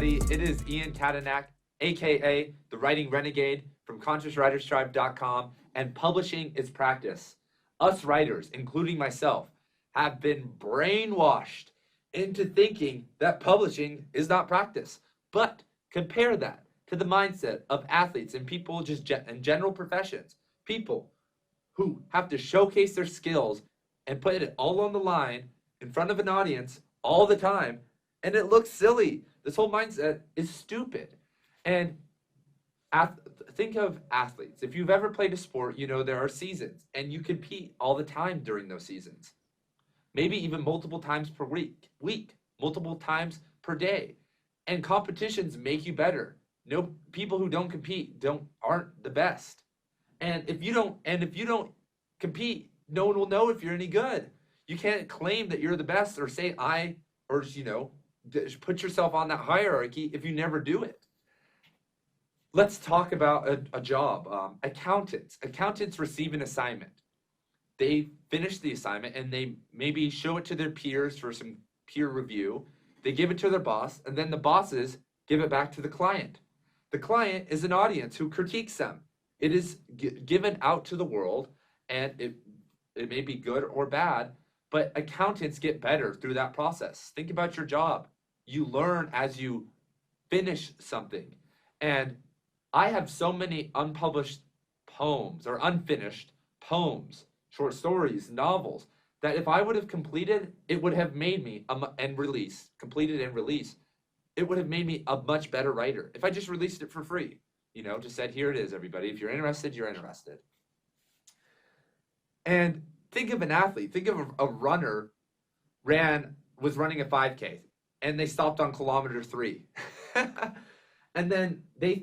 everybody. It is Ian Katanak, aka the Writing Renegade from ConsciousWritersTribe.com, and publishing is practice. Us writers, including myself, have been brainwashed into thinking that publishing is not practice. But compare that to the mindset of athletes and people just in general professions, people who have to showcase their skills and put it all on the line in front of an audience all the time, and it looks silly. This whole mindset is stupid. And think of athletes. If you've ever played a sport, you know there are seasons, and you compete all the time during those seasons. Maybe even multiple times per week, multiple times per day. And competitions make you better. No, people who don't compete aren't the best. And if you don't compete, no one will know if you're any good. You can't claim that you're the best or say put yourself on that hierarchy if you never do it. Let's talk about a job. Accountants receive an assignment. They finish the assignment and they maybe show it to their peers for some peer review. They give it to their boss, and then the bosses give it back to the client. The client is an audience who critiques them. It is given out to the world, and it may be good or bad, but accountants get better through that process. Think about your job. You learn as you finish something. And I have so many unpublished poems or unfinished poems, short stories, novels, that if I would have completed, it would have made me completed and released, it would have made me a much better writer. If I just released it for free, just said, here it is, everybody. If you're interested, you're interested. And think of an athlete. Think of a runner was running a 5K, and they stopped on kilometer 3. And then they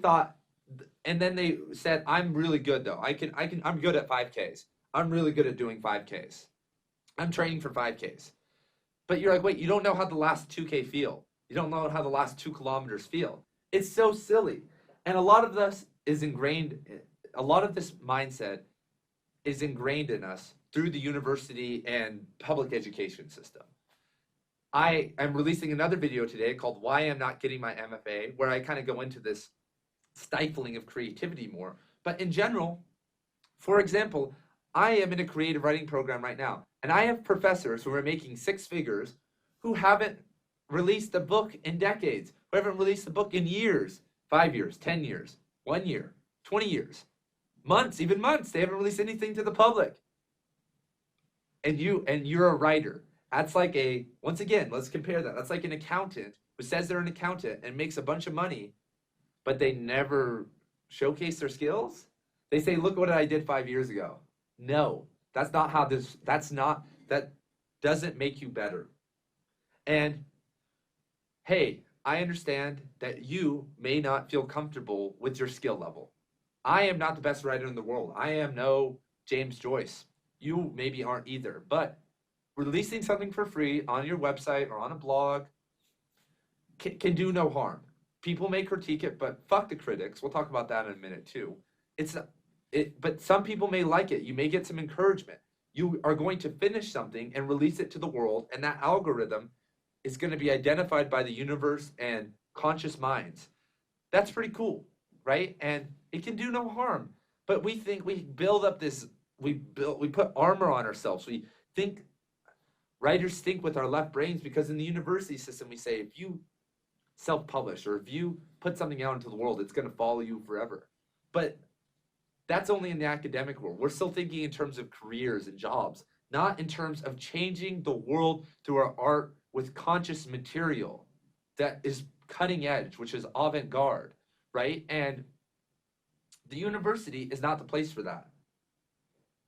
said, I'm really good though. I'm good at 5Ks. I'm really good at doing 5Ks. I'm training for 5Ks. But you're like, wait, you don't know how the last 2K feel. You don't know how the last 2 kilometers feel. It's so silly. And a lot of this mindset is ingrained in us through the university and public education system. I am releasing another video today called Why I'm Not Getting My MFA, where I kind of go into this stifling of creativity more. But in general, for example, I am in a creative writing program right now, and I have professors who are making 6 figures who haven't released a book in decades, who haven't released a book in years, 5 years, 10 years, 1 year, 20 years, months, even months. They haven't released anything to the public. And you're a writer. That's like once again, let's compare that. That's like an accountant who says they're an accountant and makes a bunch of money, but they never showcase their skills. They say, look what I did 5 years ago. No, that doesn't make you better. And hey, I understand that you may not feel comfortable with your skill level. I am not the best writer in the world. I am no James Joyce. You maybe aren't either, but releasing something for free on your website or on a blog can do no harm. People may critique it, but fuck the critics. We'll talk about that in a minute too. But some people may like it. You may get some encouragement. You are going to finish something and release it to the world, and that algorithm is going to be identified by the universe and conscious minds. That's pretty cool, right? And it can do no harm. But we think we build up this, we put armor on ourselves. Writers think with our left brains, because in the university system we say, if you self-publish or if you put something out into the world, it's going to follow you forever. But that's only in the academic world. We're still thinking in terms of careers and jobs, not in terms of changing the world through our art with conscious material that is cutting edge, which is avant-garde, right? And the university is not the place for that.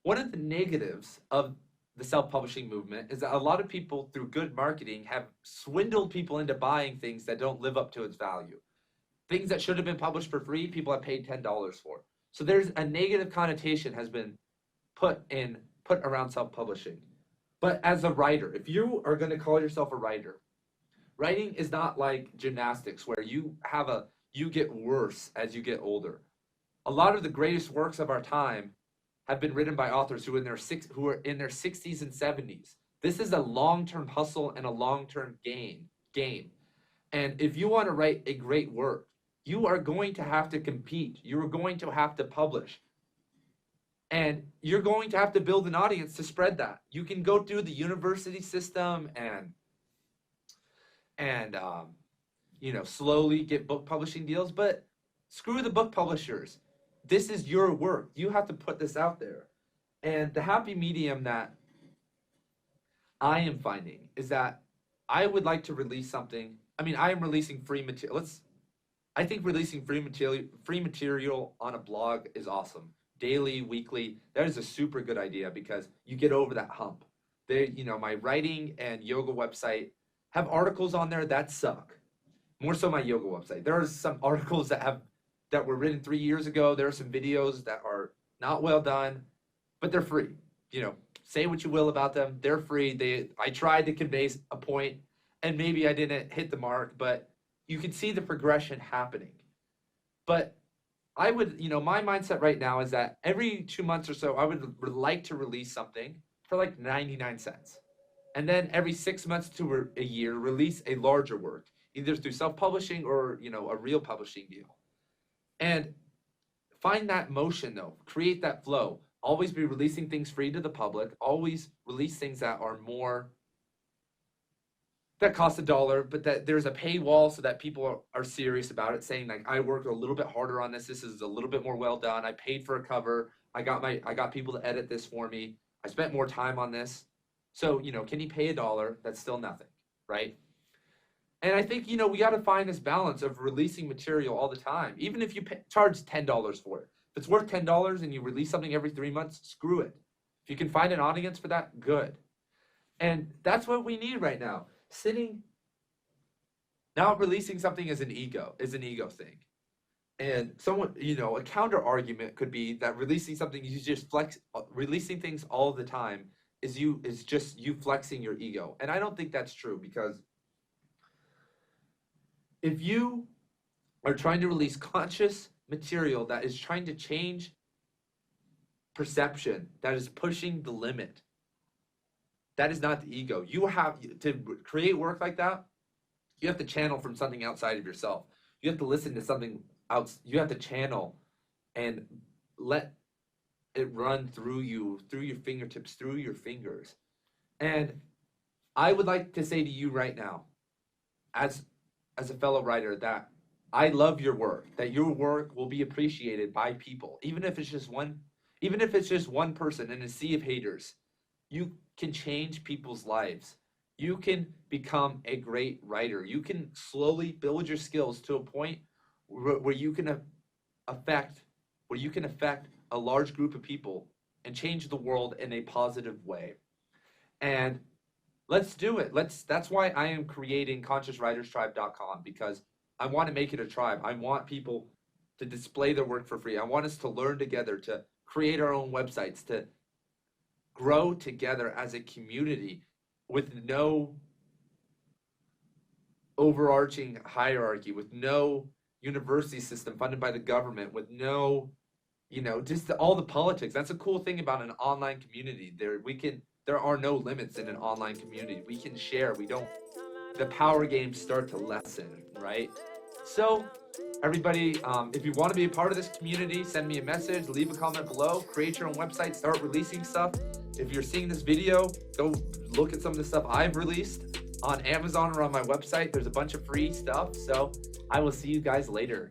One of the negatives of the self-publishing movement is that a lot of people, through good marketing, have swindled people into buying things that don't live up to its value. Things that should have been published for free, people have paid $10 for. So there's a negative connotation has been put around self-publishing. But as a writer, if you are going to call yourself a writer, writing is not like gymnastics where you get worse as you get older. A lot of the greatest works of our time have been written by authors who are in their 60s and 70s. This is a long-term hustle and a long-term game. And if you want to write a great work, you are going to have to compete. You're going to have to publish. And you're going to have to build an audience to spread that. You can go through the university system and slowly get book publishing deals, but screw the book publishers. This is your work. You have to put this out there. And the happy medium that I am finding is that I would like to release something. I mean, I am releasing free material. I think releasing free material on a blog is awesome. Daily, weekly, that is a super good idea because you get over that hump. My writing and yoga website have articles on there that suck. More so my yoga website. There are some articles that were written 3 years ago. There are some videos that are not well done, but they're free. Say what you will about them. They're free. I tried to convey a point and maybe I didn't hit the mark, but you can see the progression happening. But I would, my mindset right now is that every 2 months or so, I would like to release something for like 99 cents. And then every 6 months to a year, release a larger work, either through self-publishing or, a real publishing deal. And find that motion though, create that flow. Always be releasing things free to the public. Always release things that cost $1, but that there's a paywall so that people are serious about it, saying like, I worked a little bit harder on this. This is a little bit more well done. I paid for a cover. I got people to edit this for me. I spent more time on this. So, can you pay $1? That's still nothing, right? And I think, we got to find this balance of releasing material all the time, even if you charge $10 for it. If it's worth $10 and you release something every 3 months, screw it. If you can find an audience for that, good. And that's what we need right now. Now releasing something is an ego thing. And a counter argument could be that releasing something, releasing things all the time is just you flexing your ego. And I don't think that's true, because if you are trying to release conscious material that is trying to change perception, that is pushing the limit, that is not the ego. You have to create work like that. You have to channel from something outside of yourself. You have to listen to something else. You have to channel and let it run through you, through your fingertips, through your fingers. And I would like to say to you right now, as a fellow writer, that I love your work, that your work will be appreciated by people, even if it's just one person in a sea of haters. You can change people's lives. You can become a great writer. You can slowly build your skills to a point where you can affect a large group of people and change the world in a positive way. And let's do it. That's why I am creating ConsciousWritersTribe.com, because I want to make it a tribe. I want people to display their work for free. I want us to learn together, to create our own websites, to grow together as a community with no overarching hierarchy, with no university system funded by the government, with no, just all the politics. That's a cool thing about an online community. There are no limits in an online community. We can share. The power games start to lessen, right? So everybody, if you want to be a part of this community, send me a message, leave a comment below, create your own website, start releasing stuff. If you're seeing this video, go look at some of the stuff I've released on Amazon or on my website. There's a bunch of free stuff. So I will see you guys later.